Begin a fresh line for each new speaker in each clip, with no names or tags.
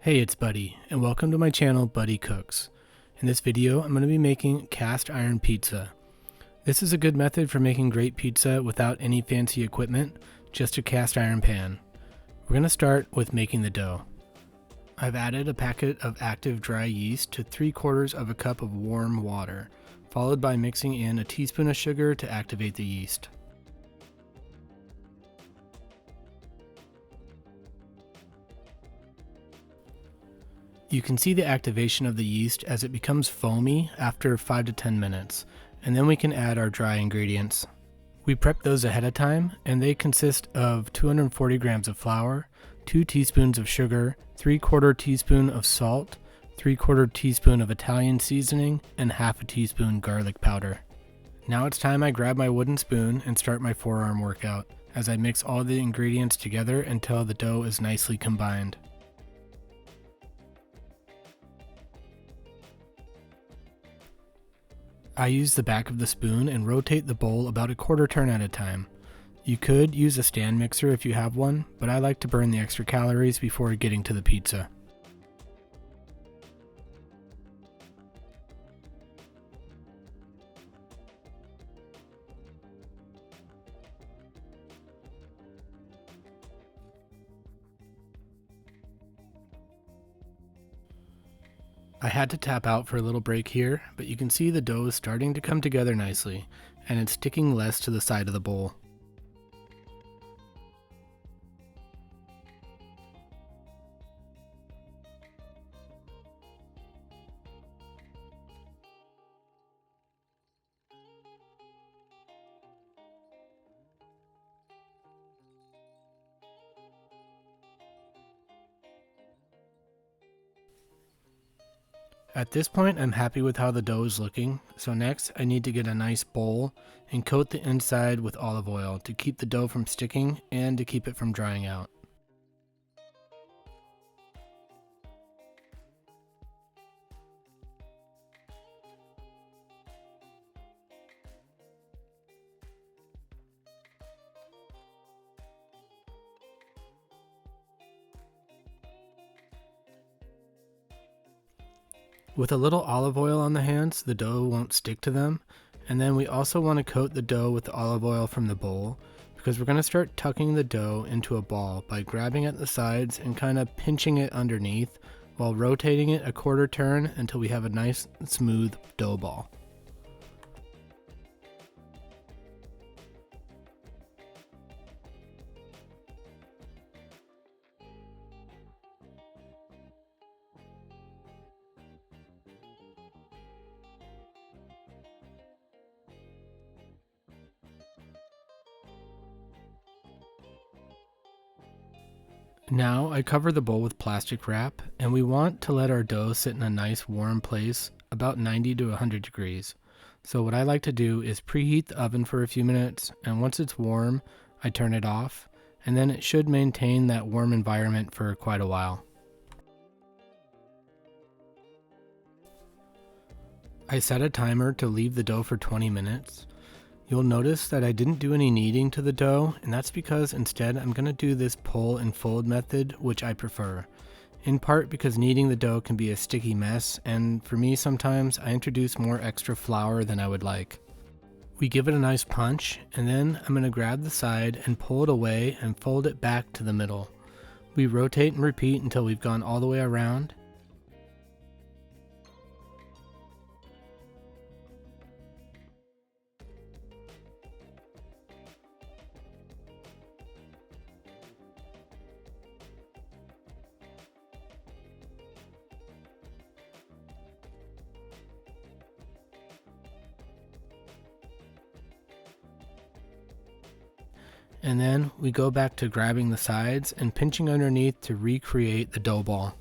Hey, it's Buddy, and welcome to my channel, Buddy Cooks. In this video, I'm going to be making cast iron pizza. This is a good method for making great pizza without any fancy equipment, just a cast iron pan. We're going to start with making the dough. I've added a packet of active dry yeast to 3/4 of a cup of warm water, followed by mixing in a teaspoon of sugar to activate the yeast. You can see the activation of the yeast as it becomes foamy after 5 to 10 minutes, and then we can add our dry ingredients. We prep those ahead of time, and they consist of 240 grams of flour, 2 teaspoons of sugar, 3/4 teaspoon of salt, 3/4 teaspoon of Italian seasoning, and half a teaspoon garlic powder. Now it's time I grab my wooden spoon and start my forearm workout, as I mix all the ingredients together until the dough is nicely combined. I use the back of the spoon and rotate the bowl about a quarter turn at a time. You could use a stand mixer if you have one, but I like to burn the extra calories before getting to the pizza. I had to tap out for a little break here, but you can see the dough is starting to come together nicely, and it's sticking less to the side of the bowl. At this point, I'm happy with how the dough is looking, so next I need to get a nice bowl and coat the inside with olive oil to keep the dough from sticking and to keep it from drying out. With a little olive oil on the hands, the dough won't stick to them. And then we also want to coat the dough with the olive oil from the bowl, because we're going to start tucking the dough into a ball by grabbing at the sides and kind of pinching it underneath while rotating it a quarter turn until we have a nice smooth dough ball. Now I cover the bowl with plastic wrap, and we want to let our dough sit in a nice warm place about 90 to 100 degrees. So what I like to do is preheat the oven for a few minutes, and once it's warm, I turn it off, and then it should maintain that warm environment for quite a while. I set a timer to leave the dough for 20 minutes. You'll notice that I didn't do any kneading to the dough, and that's because instead I'm going to do this pull and fold method, which I prefer. In part because kneading the dough can be a sticky mess, and for me sometimes I introduce more extra flour than I would like. We give it a nice punch, and then I'm going to grab the side and pull it away and fold it back to the middle. We rotate and repeat until we've gone all the way around. And then we go back to grabbing the sides and pinching underneath to recreate the dough ball.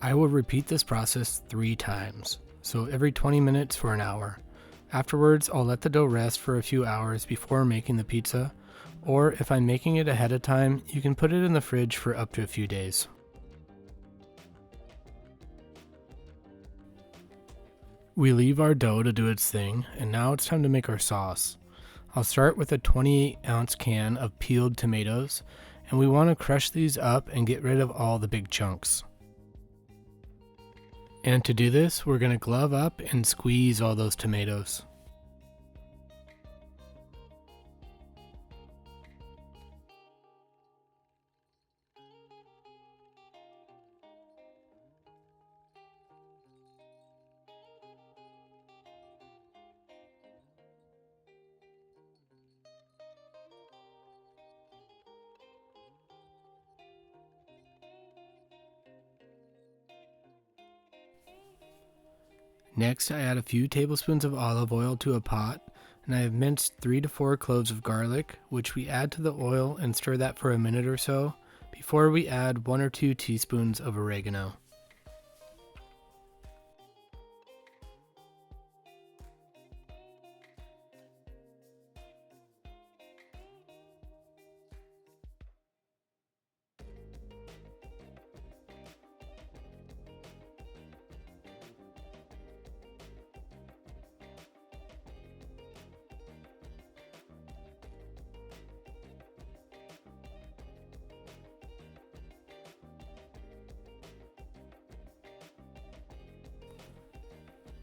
I will repeat this process 3 times, so every 20 minutes for an hour. Afterwards, I'll let the dough rest for a few hours before making the pizza, or if I'm making it ahead of time, you can put it in the fridge for up to a few days. We leave our dough to do its thing, and now it's time to make our sauce. I'll start with a 28-ounce can of peeled tomatoes, and we want to crush these up and get rid of all the big chunks. And to do this, we're going to glove up and squeeze all those tomatoes. Next, I add a few tablespoons of olive oil to a pot, and I have minced 3 to 4 cloves of garlic, which we add to the oil and stir that for a minute or so before we add 1 or 2 teaspoons of oregano.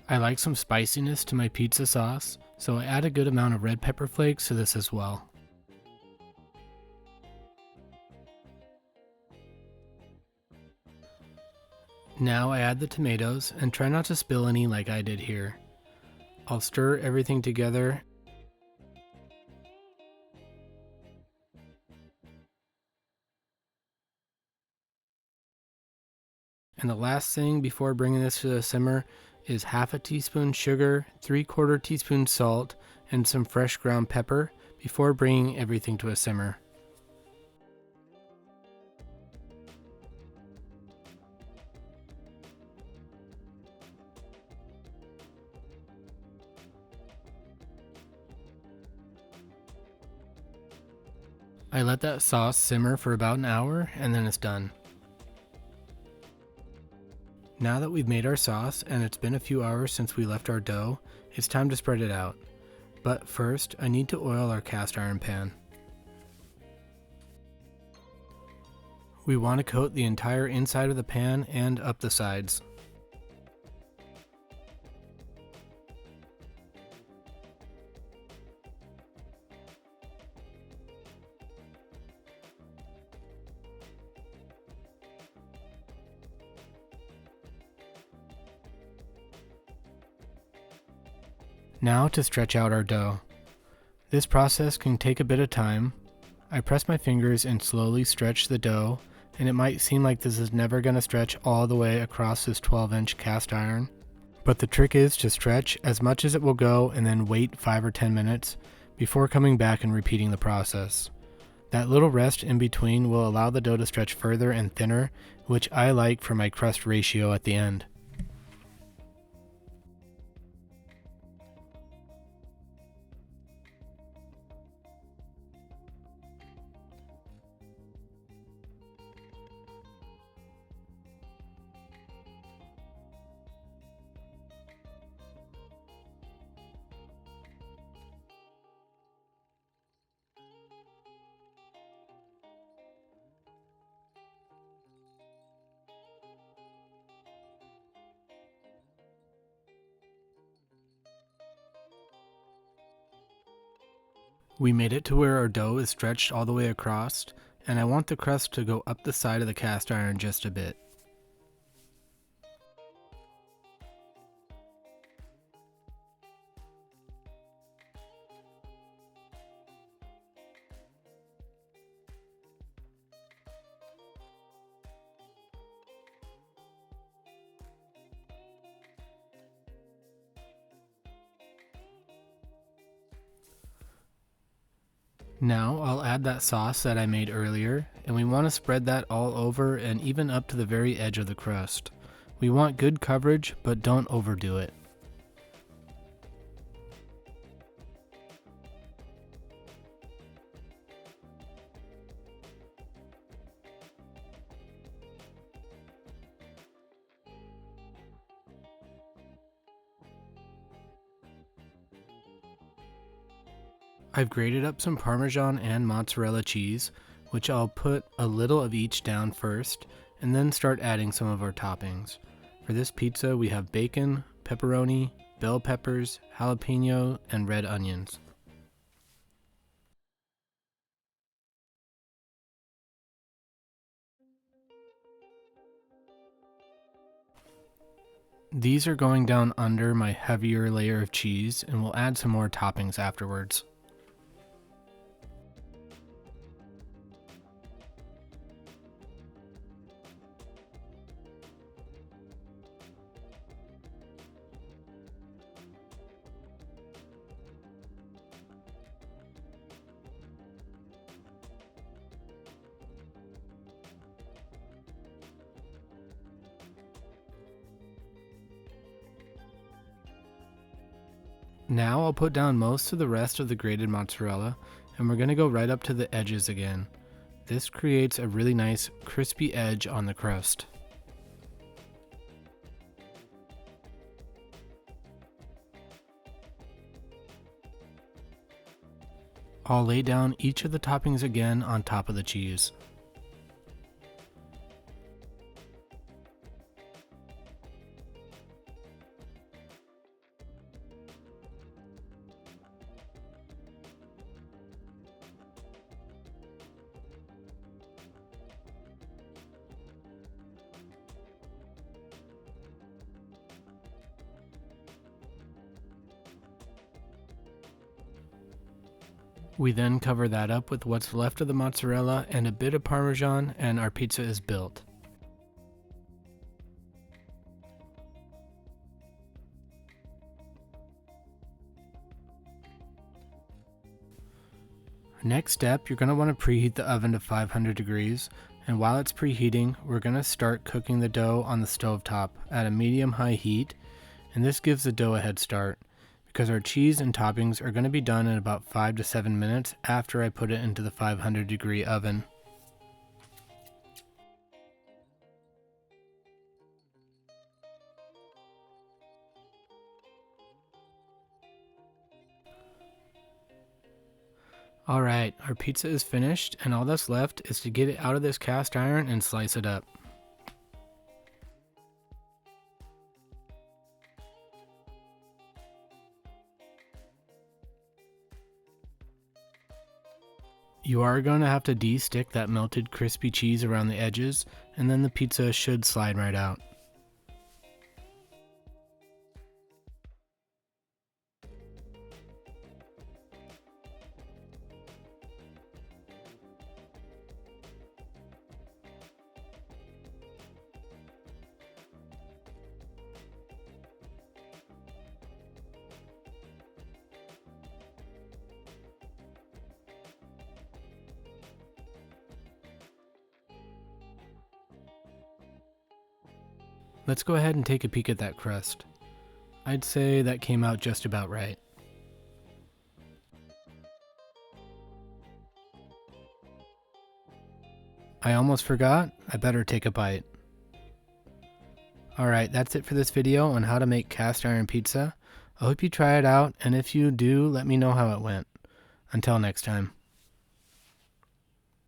I like some spiciness to my pizza sauce, so I add a good amount of red pepper flakes to this as well. Now I add the tomatoes and try not to spill any like I did here. I'll stir everything together. And the last thing before bringing this to a simmer is half a teaspoon sugar, 3/4 teaspoon salt, and some fresh ground pepper before bringing everything to a simmer. I let that sauce simmer for about an hour and then it's done. Now that we've made our sauce and it's been a few hours since we left our dough, it's time to spread it out. But first, I need to oil our cast iron pan. We want to coat the entire inside of the pan and up the sides. Now to stretch out our dough. This process can take a bit of time. I press my fingers and slowly stretch the dough, and it might seem like this is never going to stretch all the way across this 12-inch cast iron. But the trick is to stretch as much as it will go and then wait 5 or 10 minutes before coming back and repeating the process. That little rest in between will allow the dough to stretch further and thinner, which I like for my crust ratio at the end. We made it to where our dough is stretched all the way across, and I want the crust to go up the side of the cast iron just a bit. Now I'll add that sauce that I made earlier, and we want to spread that all over and even up to the very edge of the crust. We want good coverage, but don't overdo it. I've grated up some Parmesan and mozzarella cheese, which I'll put a little of each down first and then start adding some of our toppings. For this pizza we have bacon, pepperoni, bell peppers, jalapeno, and red onions. These are going down under my heavier layer of cheese, and we'll add some more toppings afterwards. Now I'll put down most of the rest of the grated mozzarella, and we're going to go right up to the edges again. This creates a really nice crispy edge on the crust. I'll lay down each of the toppings again on top of the cheese. We then cover that up with what's left of the mozzarella and a bit of Parmesan, and our pizza is built. Next step, you're going to want to preheat the oven to 500 degrees, and while it's preheating, we're going to start cooking the dough on the stove top at a medium-high heat, and this gives the dough a head start, because our cheese and toppings are going to be done in about 5 to 7 minutes after I put it into the 500 degree oven. Alright, our pizza is finished, and all that's left is to get it out of this cast iron and slice it up. You are going to have to de-stick that melted crispy cheese around the edges, and then the pizza should slide right out. Let's go ahead and take a peek at that crust. I'd say that came out just about right. I almost forgot, I better take a bite. Alright, that's it for this video on how to make cast iron pizza. I hope you try it out, and if you do, let me know how it went. Until next time.